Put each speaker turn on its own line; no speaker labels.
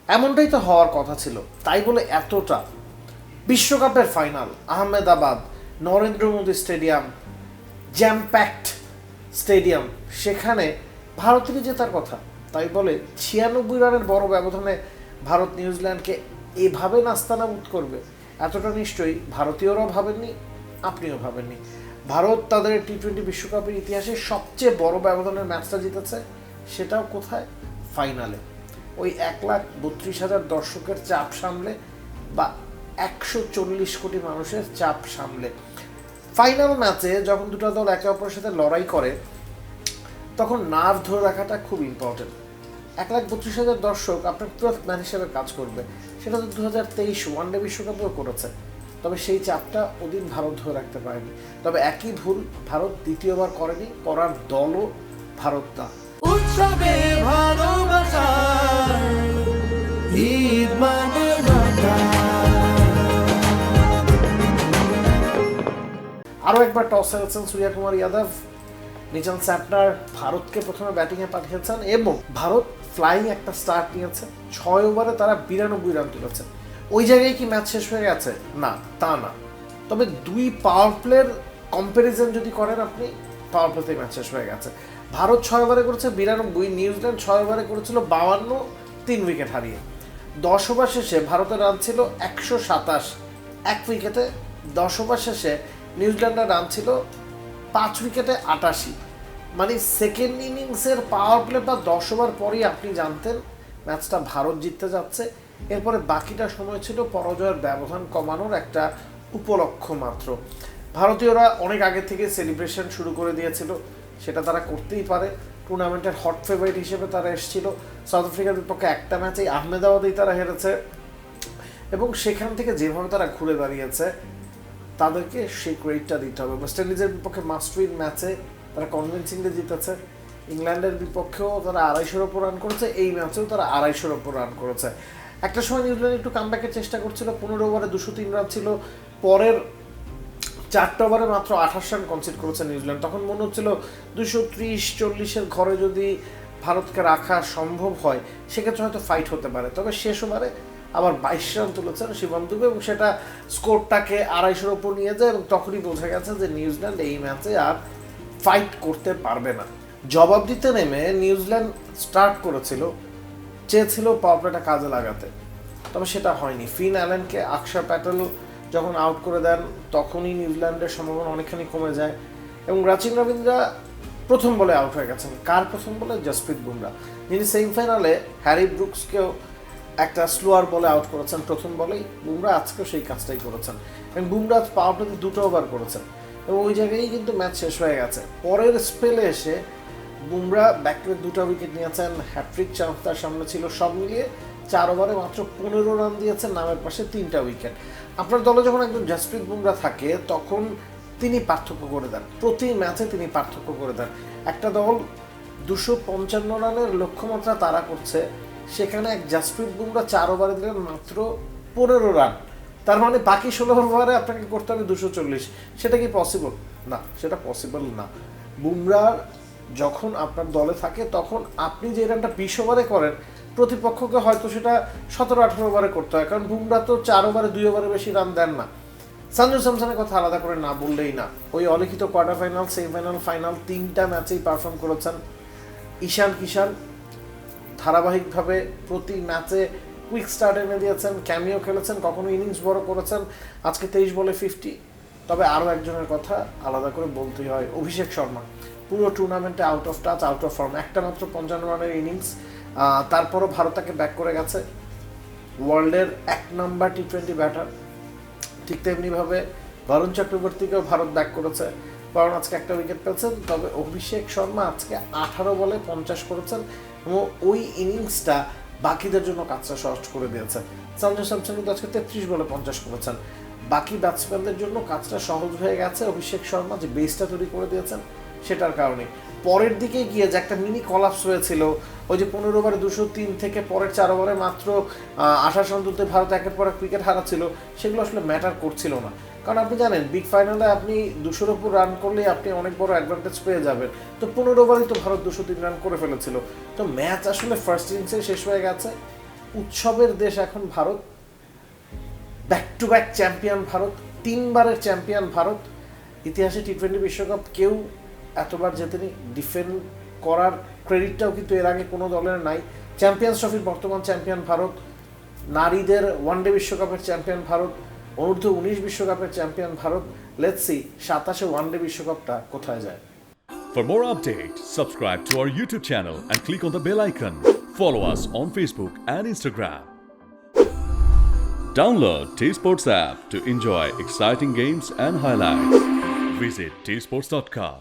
এমনটাই তো হওয়ার কথা ছিল, তাই বলে এতটা বিশ্বকাপের final, Ahmedabad, Narendra Modi stadium, jam packed stadium, সেখানে ভারতেরই জেতার কথা, তাই বলে 96 রানের বড় ব্যবধানে ভারত নিউজিল্যান্ডকে এভাবে নাস্তানাবুদ করবে, এতটা নিশ্চয়ই ভারতীয়রাও ভাবেননি, আপনিও ভাবেননি। ভারত তাদের টি-20 বিশ্বকাপের ইতিহাসে সবচেয়ে বড় ব্যবধানের ম্যাচটা জিতেছে, সেটাও কোথায়? ফাইনালে। ওই 1,32,000 দর্শকের চাপ সামলে বা 140 কোটি মানুষের চাপ সামলে। ফাইনাল ম্যাচে যখন দুটো দল একে অপরের সাথে লড়াই করে তখন নার্ভ ধরে রাখাটা খুব ইম্পর্টেন্ট। 1,32,000 দর্শক আপনার টুয়েলথ ম্যান হিসেবে কাজ করবে, সেটা তো 2023 ওয়ানডে বিশ্বকাপেও করেছে। তবে সেই চাপটা ওদিন ভারত ধরে রাখতে পারেনি। তবে একই ভুল ভারত দ্বিতীয়বার করেনি, করার দলও ভারত না।
উৎসবে ভালোবাসা ঈদ মানে
আরও একবার টস হেরেছেন সূর্যকুমার যাদব, নিজাম স্যাপনার ভারতকে প্রথমে ব্যাটিংয়ে পাঠিয়েছেন এবং ভারত ফ্লাইং একটা স্টার্ট নিয়েছে। 6 ওভারে তারা 92 রান তুলেছে। ওই জায়গায় কি ম্যাচ শেষ হয়ে গেছে? না, তা না। তবে দুই পাওয়ার প্লের কম্প্যারিজন যদি করেন আপনি, পাওয়ার প্লেতেই ম্যাচ শেষ হয়ে গেছে। ভারত 6 ওভারে করেছে 92, নিউজিল্যান্ড 6 ওভারে করেছিল 52, 3 উইকেট হারিয়ে। 10 ওভার শেষে ভারতের রান ছিল 127, 1 উইকেটে। 10 ওভার শেষে নিউজিল্যান্ডের রান ছিল 5 উইকেটে 88। মানে সেকেন্ড ইনিংসের পাওয়ার প্লে বা 10 ওভার পরই আপনি জানতেন ম্যাচটা ভারত জিততে যাচ্ছে। এরপরে বাকিটা সময় ছিল পরাজয়ের ব্যবধান কমানোর একটা উপলক্ষ মাত্র। ভারতীয়রা অনেক আগে থেকে সেলিব্রেশন শুরু করে দিয়েছিল, সেটা তারা করতেই পারে। টুর্নামেন্টের হট ফেভারিট হিসেবে তারা এসেছিল। সাউথ আফ্রিকার বিপক্ষে একটা ম্যাচেই আহমেদাবাদেই তারা হেরেছে এবং সেখান থেকে যেভাবে তারা ঘুরে দাঁড়িয়েছে তাদেরকে সেই ক্রেডিটটা দিতে হবে। ওয়েস্ট ইন্ডিজের বিপক্ষে মাস্ট উইন ম্যাচে তারা কনভিনসিংলি জিতেছে। ইংল্যান্ডের বিপক্ষেও তারা 250-এর ওপর রান করেছে, এই ম্যাচেও তারা 250-এর ওপর রান করেছে। একটা সময় নিউজিল্যান্ড একটু কামব্যাকের চেষ্টা করছিল, 15 ওভারে 203 রান ছিল, পরের 4টা ওভারে মাত্র 28 রান কনসিড করেছে নিউজিল্যান্ড। তখন মনে হচ্ছিল 230-40-এর ঘরে যদি ভারতকে রাখা সম্ভব হয় সেক্ষেত্রে হয়তো ফাইট হতে পারে। তবে শেষ ওভারে আবার 22 রান তুলেছেন শিবম দুবে এবং সেটা স্কোরটাকে 250-এর ওপর নিয়ে যায় এবং তখনই বোঝা গেছে যে নিউজিল্যান্ড এই ম্যাচে আর ফাইট করতে পারবে না। জবাব দিতে নেমে নিউজিল্যান্ড স্টার্ট করেছিল, চেয়েছিল পাওয়ার প্লেটা কাজে লাগাতে, তবে সেটা হয়নি। ফিন অ্যালেনকে আকশার প্যাটেল যখন আউট করে দেন তখনই নিউজিল্যান্ডের সম্ভাবনা অনেকখানি কমে যায় এবং রাচিন রবীন্দ্রা প্রথম বলে আউট হয়ে গেছেন। কার প্রথম বলে? জসপ্রীত বুমরা, যিনি সেমিফাইনালে হ্যারি ব্রুকসকেও একটা স্লোয়ার বলে আউট করেছেন প্রথম বলেই। বুমরা আজকেও সেই কাজটাই করেছেন এবং বুমরা পাওয়ার প্লেতে 2টো ওভার করেছেন এবং ওই জায়গায় কিন্তু ম্যাচ শেষ হয়ে গেছে। পরের স্পেলে এসে বুমরা ব্যাকরে 2টা উইকেট নিয়েছেন, হ্যাট্রিক চান্স তার সামনে ছিল। সব মিলিয়ে 4 ওভারে মাত্র 15 রান দিয়েছেন, নামের পাশে 3টা উইকেট। আপনার দলে যখন একজন জসপ্রীত বুমরা থাকে তখন তিনি পার্থক্য করে দেন, প্রতি ম্যাচে তিনি পার্থক্য করে দেন। একটা দল 255 রানের লক্ষ্যমাত্রা তারা করছে, সেখানে এক জসপ্রীত বুমরা 4 ওভারে দিলেন মাত্র 15 রান। তার মানে বাকি 16 ওভারে আপনাকে করতে হবে 240। সেটা কি পসিবল? না, সেটা পসিবল না। বুমরার যখন আপনার দলে থাকে তখন আপনি যে রানটা 20 ওভারে করেন প্রতিপক্ষকে হয়তো সেটা 17-18 ওভারে করতে হয়, কারণ বুমরা তো 4 ওভারে 2 ওভারে বেশি রান দেন না। সঞ্জু স্যামসনের কথা আলাদা করে না বললেই না। ওই অলিখিত কোয়ার্টার ফাইনাল, সেমিফাইনাল, ফাইনাল 3টা ম্যাচেই পারফর্ম করেছেন। ঈশান কিষান ধারাবাহিকভাবে প্রতি ম্যাচে কুইক স্টার্ট এনে দিয়েছেন, ক্যামিও খেলেছেন, কখনো ইনিংস বড় করেছেন। আজকে 23 বলে 50। তবে আরও একজনের কথা আলাদা করে বলতেই হয়, অভিষেক শর্মা। পুরো টুর্নামেন্টে out of touch, out of form. একটা মাত্র 55 রানের ইনিংস, তারপরও ভারত তাকে ব্যাক করে গেছে। ওয়ার্ল্ডের 1 নম্বর টি-20 ব্যাটার। ঠিক তেমনিভাবে বরুণ চক্রবর্তীকেও ভারত ব্যাক করেছে, কারণ আজকে একটা উইকেট পেয়েছেন। তবে অভিষেক শর্মা আজকে 18 বলে 50 করেছেন এবং ওই ইনিংসটা বাকিদের জন্য কাজটা সহজ করে দিয়েছে। সঞ্জু স্যামসন কিন্তু আজকে 33 বলে 50 করেছেন। বাকি ব্যাটসম্যানদের জন্য কাজটা সহজ হয়ে গেছে অভিষেক শর্মা যে বেসটা তৈরি করে দিয়েছেন সেটার কারণে। পরের দিকে গিয়ে যে একটা মিনি কলাপস হয়েছিল, ওই যে 15 ওভারে 203 থেকে পরের 4 ওভারে মাত্র 28 রান তুলতে ভারত একের পর এক উইকেট হারাচ্ছিল, সেগুলো আসলে ম্যাটার করছিল না। কারণ আপনি জানেন বিগ ফাইনালে আপনি 200-র উপর রান করলে আপনি অনেক বড় অ্যাডভান্টেজ পেয়ে যাবেন। তো 15 ওভারেই তো ভারত 203 রান করে ফেলেছিল। তো ম্যাচ আসলে ফার্স্ট ইনিংসে শেষ হয়ে গেছে। উৎসবের দেশ এখন Bharat, back to back champion Bharat, 3 বারের চ্যাম্পিয়ন ভারত। ইতিহাসে টি-20 বিশ্বকাপ কেউ এতবার জেতেনি, ডিফেন্ড করার ক্রেডিটটাও কিন্তু এর আগে কোনো দলের নাই। চ্যাম্পিয়ন্স ট্রফির বর্তমান চ্যাম্পিয়ন ভারত, নারীদের ওয়ানডে বিশ্বকাপের চ্যাম্পিয়ন ভারত, অনূর্ধ্ব 19 বিশ্বকাপের চ্যাম্পিয়ন ভারত। লেটস সি 27-এ ওয়ানডে বিশ্বকাপটা কোথায় যায়।
For more updates, subscribe to our YouTube channel and click on the bell icon. Follow us on Facebook and Instagram. Download T-Sports app to enjoy exciting games and highlights. Visit tsports.com.